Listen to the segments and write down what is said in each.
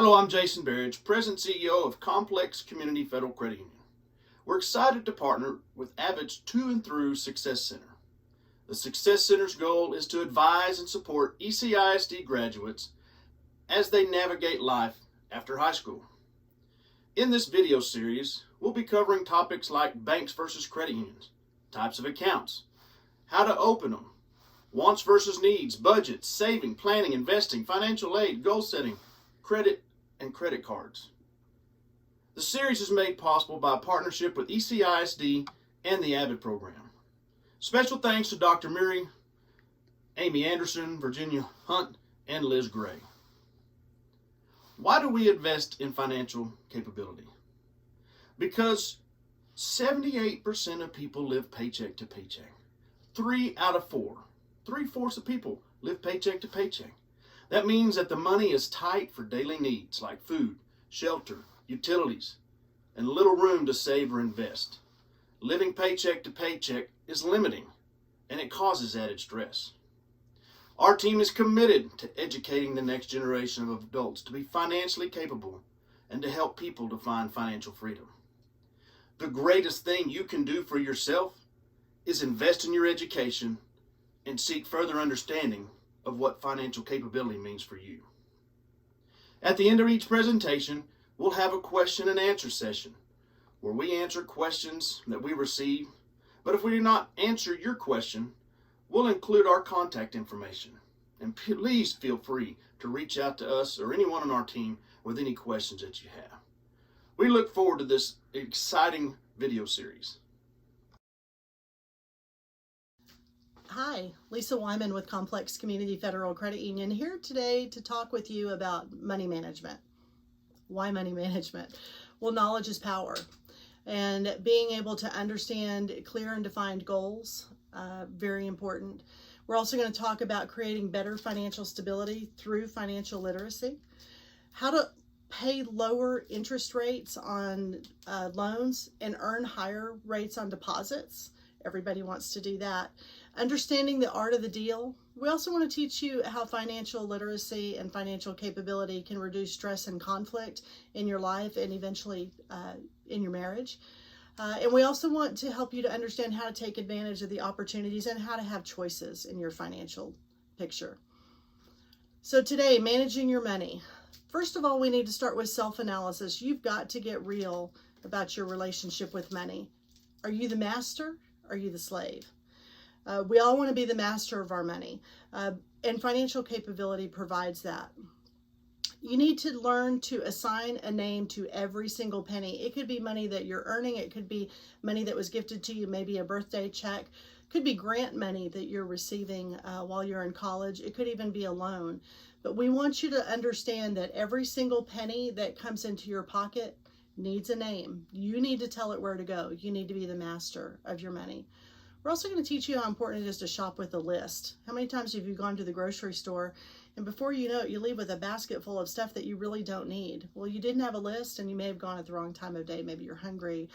Hello, I'm Jason Berridge, President and CEO of Complex Community Federal Credit Union. We're excited to partner with Avid's To and Through Success Center. The Success Center's goal is to advise and support ECISD graduates as they navigate life after high school. In this video series, we'll be covering topics like banks versus credit unions, types of accounts, how to open them, wants versus needs, budgets, saving, planning, investing, financial aid, goal setting, credit, and credit cards. The series is made possible by a partnership with ECISD and the Avid program. Special thanks to Dr. Miri, Amy Anderson, Virginia Hunt, and Liz Gray. Why do we invest in financial capability? Because 78% of people live paycheck to paycheck. 3 out of 4, 3/4 of people live paycheck to paycheck. That means that the money is tight for daily needs like food, shelter, utilities, and little room to save or invest. Living paycheck to paycheck is limiting, and it causes added stress. Our team is committed to educating the next generation of adults to be financially capable and to help people to find financial freedom. The greatest thing you can do for yourself is invest in your education and seek further understanding of what financial capability means for you. At the end of each presentation, we'll have a question and answer session where we answer questions that we receive. But if we do not answer your question, we'll include our contact information. And please feel free to reach out to us or anyone on our team with any questions that you have. We look forward to this exciting video series. Hi, Lisa Wyman with Complex Community Federal Credit Union here today to talk with you about money management. Why money management? Well, knowledge is power, and being able to understand clear and defined goals, very important. We're also going to talk about creating better financial stability through financial literacy, how to pay lower interest rates on loans and earn higher rates on deposits. Everybody wants to do that. Understanding the art of the deal. We also want to teach you how financial literacy and financial capability can reduce stress and conflict in your life and eventually in your marriage. And we also want to help you to understand how to take advantage of the opportunities and how to have choices in your financial picture. So today, managing your money. First of all, we need to start with self-analysis. You've got to get real about your relationship with money. Are you the master? Are you the slave? We all want to be the master of our money, and financial capability provides that. You need to learn to assign a name to every single penny. It could be money that you're earning. It could be money that was gifted to you, maybe a birthday check. It could be grant money that you're receiving while you're in college. It could even be a loan. But we want you to understand that every single penny that comes into your pocket needs a name. You need to tell it where to go. You need to be the master of your money. We're also going to teach you how important it is to shop with a list. How many times have you gone to the grocery store and before you know it, you leave with a basket full of stuff that you really don't need? Well, you didn't have a list and you may have gone at the wrong time of day. Maybe you're hungry.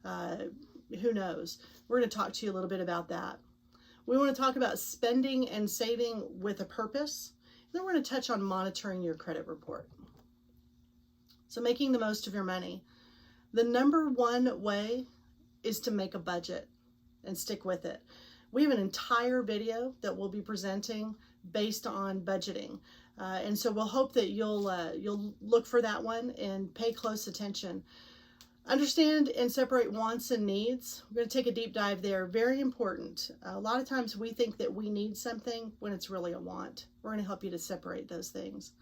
Who knows? We're going to talk to you a little bit about that. We want to talk about spending and saving with a purpose. And then we're going to touch on monitoring your credit report. So making the most of your money. The number one way is to make a budget and stick with it. We have an entire video that we'll be presenting based on budgeting. And so we'll hope that you'll look for that one and pay close attention. Understand and separate wants and needs. We're going to take a deep dive there. Very important. A lot of times we think that we need something when it's really a want. We're going to help you to separate those things.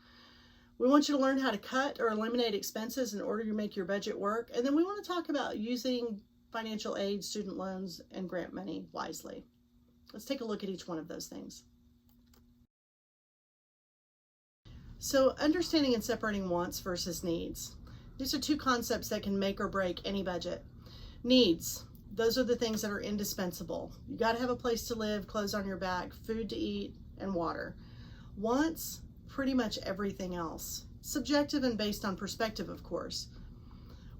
We want you to learn how to cut or eliminate expenses in order to make your budget work. And then we want to talk about using financial aid, student loans, and grant money wisely. Let's take a look at each one of those things. So understanding and separating wants versus needs. These are two concepts that can make or break any budget. Needs, those are the things that are indispensable. You got to have a place to live, clothes on your back, food to eat, and water. Wants, pretty much everything else. Subjective and based on perspective, of course.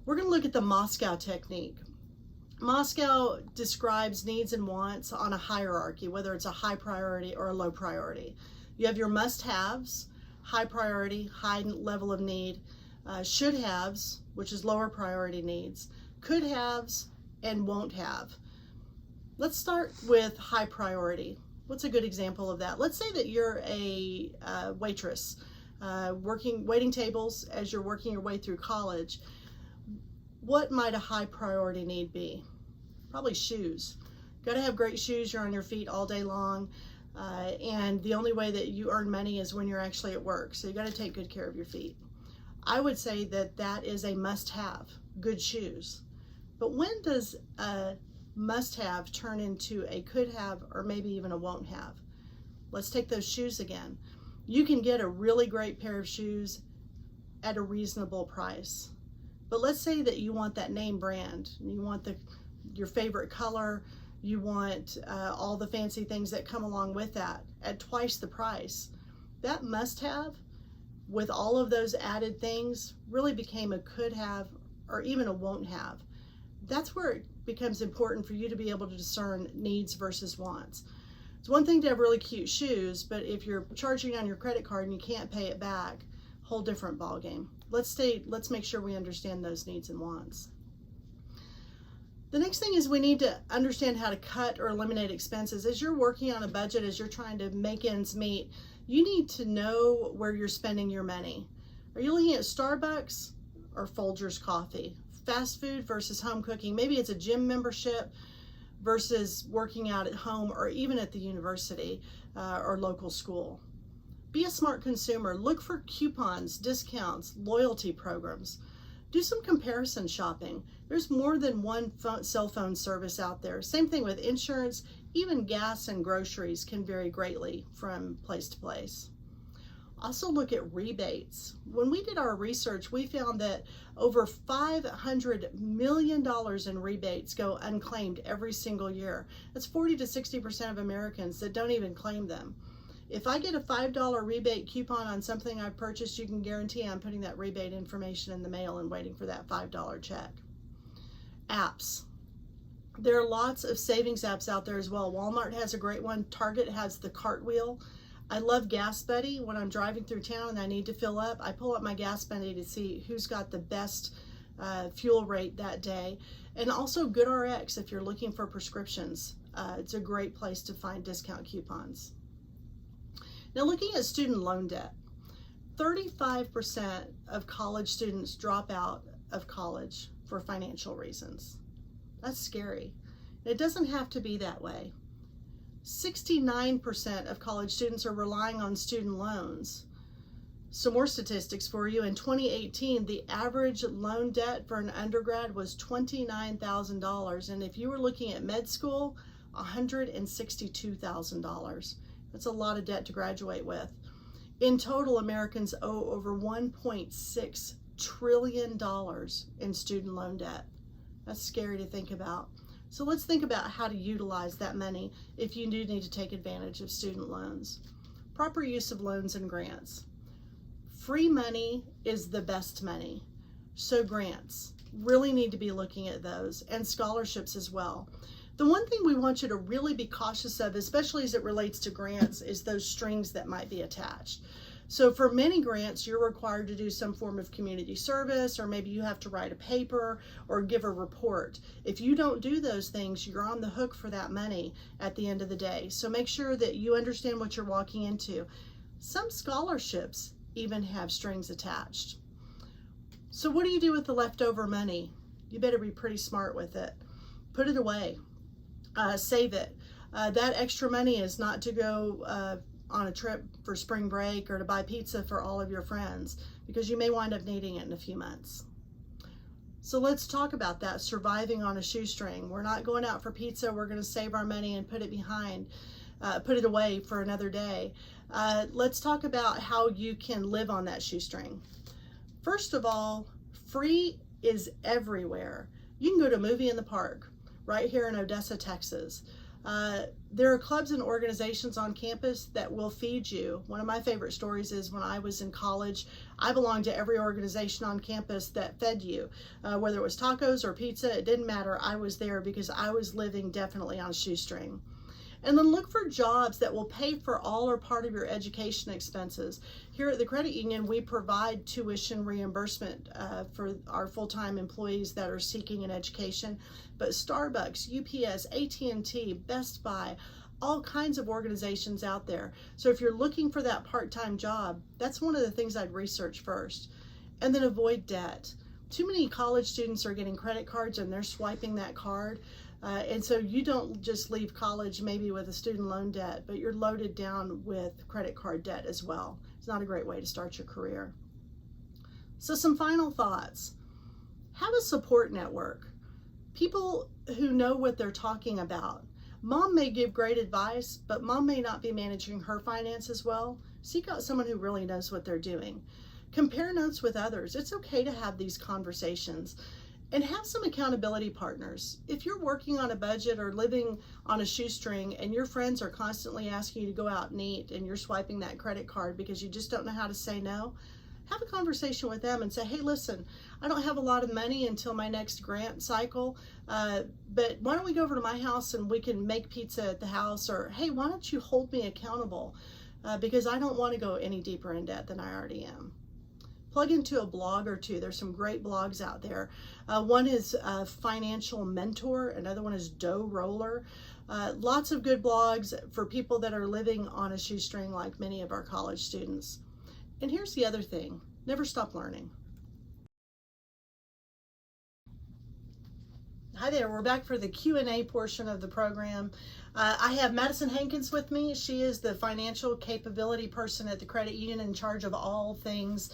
We're going to look at the Moscow technique. Moscow describes needs and wants on a hierarchy, whether it's a high priority or a low priority. You have your must-haves, high priority, high level of need, should haves, which is lower priority needs, could haves, and won't have. Let's start with high priority. What's a good example of that? Let's say that you're a waitress, waiting tables as you're working your way through college. What might a high priority need be? Probably shoes. Got to have great shoes. You're on your feet all day long, and the only way that you earn money is when you're actually at work. So you got to take good care of your feet. I would say that that is a must-have, good shoes. But when does a must-have turn into a could-have or maybe even a won't-have? Let's take those shoes again. You can get a really great pair of shoes at a reasonable price. But let's say that you want that name brand. You want your favorite color. You want all the fancy things that come along with that at twice the price. That must-have, with all of those added things, really became a could-have or even a won't-have. That's where it becomes important for you to be able to discern needs versus wants. It's one thing to have really cute shoes, but if you're charging on your credit card and you can't pay it back, whole different ballgame. Let's make sure we understand those needs and wants. The next thing is we need to understand how to cut or eliminate expenses. As you're working on a budget, as you're trying to make ends meet, you need to know where you're spending your money. Are you looking at Starbucks or Folgers coffee? Fast food versus home cooking? Maybe it's a gym membership versus working out at home or even at the university or local school. Be a smart consumer. Look for coupons, discounts, loyalty programs. Do some comparison shopping. There's more than one cell phone service out there. Same thing with insurance. Even gas and groceries can vary greatly from place to place. Also look at rebates. When we did our research, we found that over $500 million in rebates go unclaimed every single year. That's 40 to 60% of Americans that don't even claim them. If I get a $5 rebate coupon on something I've purchased, you can guarantee I'm putting that rebate information in the mail and waiting for that $5 check. Apps. There are lots of savings apps out there as well. Walmart has a great one. Target has the Cartwheel. I love Gas Buddy. When I'm driving through town and I need to fill up, I pull up my Gas Buddy to see who's got the best fuel rate that day. And also GoodRx if you're looking for prescriptions. It's a great place to find discount coupons. Now, looking at student loan debt, 35% of college students drop out of college for financial reasons. That's scary. It doesn't have to be that way. 69% of college students are relying on student loans. Some more statistics for you. In 2018, the average loan debt for an undergrad was $29,000. And if you were looking at med school, $162,000. That's a lot of debt to graduate with. In total, Americans owe over $1.6 trillion in student loan debt. That's scary to think about. So let's think about how to utilize that money if you do need to take advantage of student loans. Proper use of loans and grants. Free money is the best money. So grants, really need to be looking at those, and scholarships as well. The one thing we want you to really be cautious of, especially as it relates to grants, is those strings that might be attached. So for many grants, you're required to do some form of community service, or maybe you have to write a paper or give a report. If you don't do those things, you're on the hook for that money at the end of the day. So make sure that you understand what you're walking into. Some scholarships even have strings attached. So what do you do with the leftover money? You better be pretty smart with it. Put it away. Save it. That extra money is not to go on a trip for spring break or to buy pizza for all of your friends, because you may wind up needing it in a few months. So let's talk about that, surviving on a shoestring. We're not going out for pizza. We're going to save our money and put it away for another day. Let's talk about how you can live on that shoestring. First of all, free is everywhere. You can go to a movie in the park right here in Odessa, Texas. There are clubs and organizations on campus that will feed you. One of my favorite stories is when I was in college, I belonged to every organization on campus that fed you. Whether it was tacos or pizza, it didn't matter. I was there because I was living definitely on a shoestring. And then look for jobs that will pay for all or part of your education expenses. Here at the credit union, we provide tuition reimbursement for our full-time employees that are seeking an education. But Starbucks, UPS, AT&T, Best Buy, all kinds of organizations out there. So if you're looking for that part-time job, that's one of the things I'd research first. And then avoid debt. Too many college students are getting credit cards and they're swiping that card. And so you don't just leave college maybe with a student loan debt, but you're loaded down with credit card debt as well. It's not a great way to start your career. So some final thoughts. Have a support network. People who know what they're talking about. Mom may give great advice, but mom may not be managing her finances well. Seek out someone who really knows what they're doing. Compare notes with others. It's okay to have these conversations. And have some accountability partners. If you're working on a budget or living on a shoestring and your friends are constantly asking you to go out and eat and you're swiping that credit card because you just don't know how to say no, have a conversation with them and say, hey, listen, I don't have a lot of money until my next grant cycle, but why don't we go over to my house and we can make pizza at the house? Or, hey, why don't you hold me accountable? Because I don't want to go any deeper in debt than I already am. Plug into a blog or two. There's some great blogs out there. One is Financial Mentor. Another one is Dough Roller. Lots of good blogs for people that are living on a shoestring like many of our college students. And here's the other thing. Never stop learning. Hi there, we're back for the Q&A portion of the program. I have Madison Hankins with me. She is the financial capability person at the credit union in charge of all things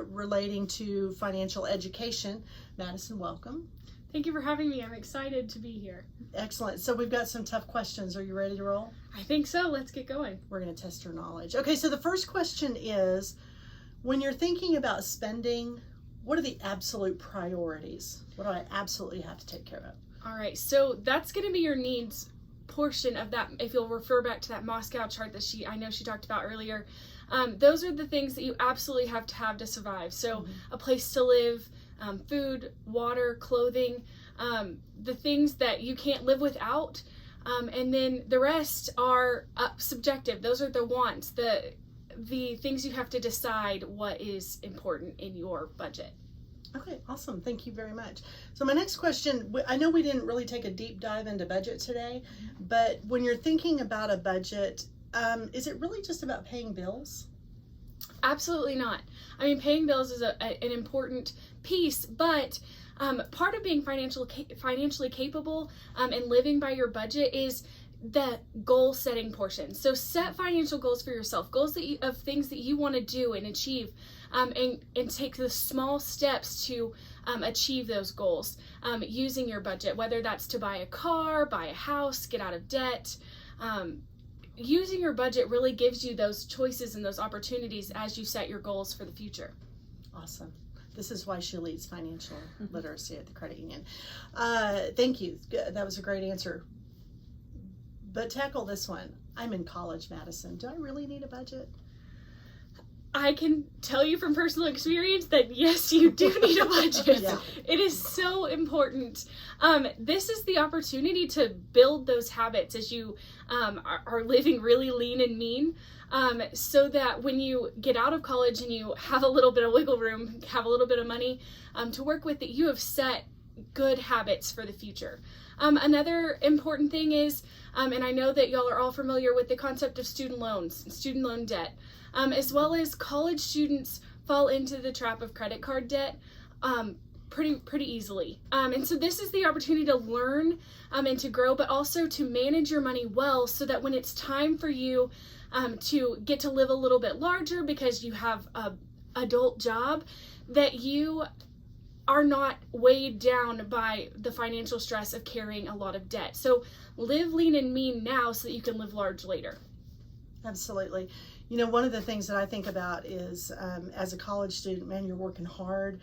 relating to financial education. Madison, welcome. Thank you for having me. I'm excited to be here. Excellent. So we've got some tough questions. Are you ready to roll? I think so. Let's get going. We're going to test your knowledge. Okay, so the first question is, when you're thinking about spending, what are the absolute priorities? What do I absolutely have to take care of? All right, so that's going to be your needs portion of that. If you'll refer back to that Moscow chart that I know she talked about earlier, those are the things that you absolutely have to survive. So a place to live, food, water, clothing, the things that you can't live without, and then the rest are subjective. Those are the wants, the things you have to decide what is important in your budget. Okay, awesome. Thank you very much. So my next question, I know we didn't really take a deep dive into budget today, but when you're thinking about a budget, is it really just about paying bills? Absolutely not. I mean, paying bills is an important piece, but part of being financially capable and living by your budget is the goal setting portion. So set financial goals for yourself, goals of things that you want to do and achieve, and take the small steps to achieve those goals using your budget, whether that's to buy a car, buy a house, get out of debt. Using your budget really gives you those choices and those opportunities as you set your goals for the future. Awesome. This is why she leads financial literacy at the credit union. Thank you. That was a great answer. But tackle this one. I'm in college, Madison. Do I really need a budget? I can tell you from personal experience that yes, you do need a budget. Yeah. It is so important. This is the opportunity to build those habits as you are living really lean and mean, so that when you get out of college and you have a little bit of wiggle room, have a little bit of money to work with, that you have set good habits for the future. Another important thing is, and I know that y'all are all familiar with the concept of student loans, student loan debt, as well as college students fall into the trap of credit card debt pretty easily. And so this is the opportunity to learn and to grow, but also to manage your money well, so that when it's time for you to get to live a little bit larger because you have an adult job, that you are not weighed down by the financial stress of carrying a lot of debt. So live lean and mean now so that you can live large later. Absolutely. You know, one of the things that I think about is as a college student, man, you're working hard,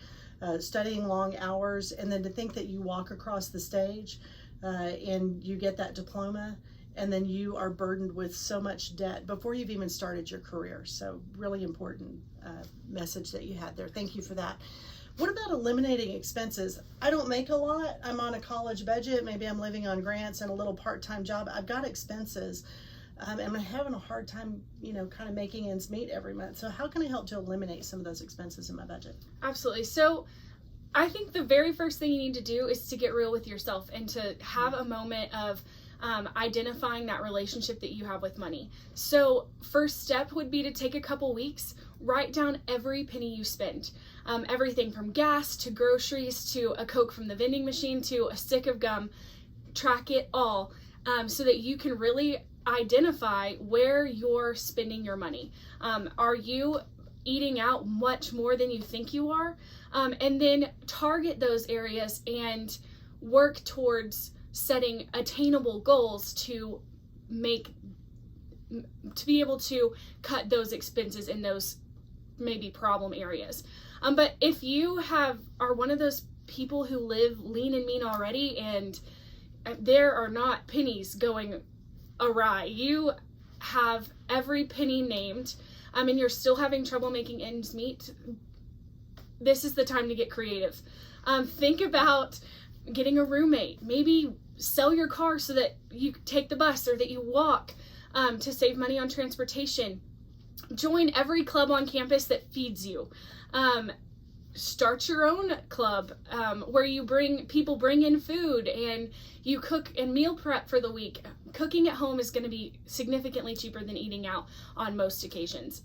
studying long hours, and then to think that you walk across the stage and you get that diploma and then you are burdened with so much debt before you've even started your career. So really important message that you had there. Thank you for that. What about eliminating expenses? I don't make a lot. I'm on a college budget. Maybe I'm living on grants and a little part-time job. I've got expenses. And I'm having a hard time, kind of making ends meet every month. So how can I help to eliminate some of those expenses in my budget? Absolutely. So I think the very first thing you need to do is to get real with yourself and to have a moment of identifying that relationship that you have with money. So first step would be to take a couple weeks, write down every penny you spend. Everything from gas to groceries to a Coke from the vending machine to a stick of gum. Track it all so that you can really identify where you're spending your money. Are you eating out much more than you think you are? And then target those areas and work towards setting attainable goals to be able to cut those expenses in those maybe problem areas. But if you are one of those people who live lean and mean already and there are not pennies going awry, you have every penny named, and you're still having trouble making ends meet, this is the time to get creative. Think about getting a roommate. Maybe sell your car so that you take the bus or that you walk to save money on transportation. Join every club on campus that feeds you. Start your own club where people bring in food and you cook and meal prep for the week. Cooking at home is going to be significantly cheaper than eating out on most occasions.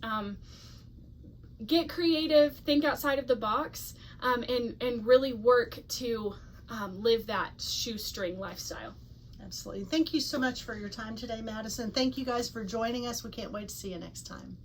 Get creative, think outside of the box, and really work to live that shoestring lifestyle. Absolutely. Thank you so much for your time today, Madison. Thank you guys for joining us. We can't wait to see you next time.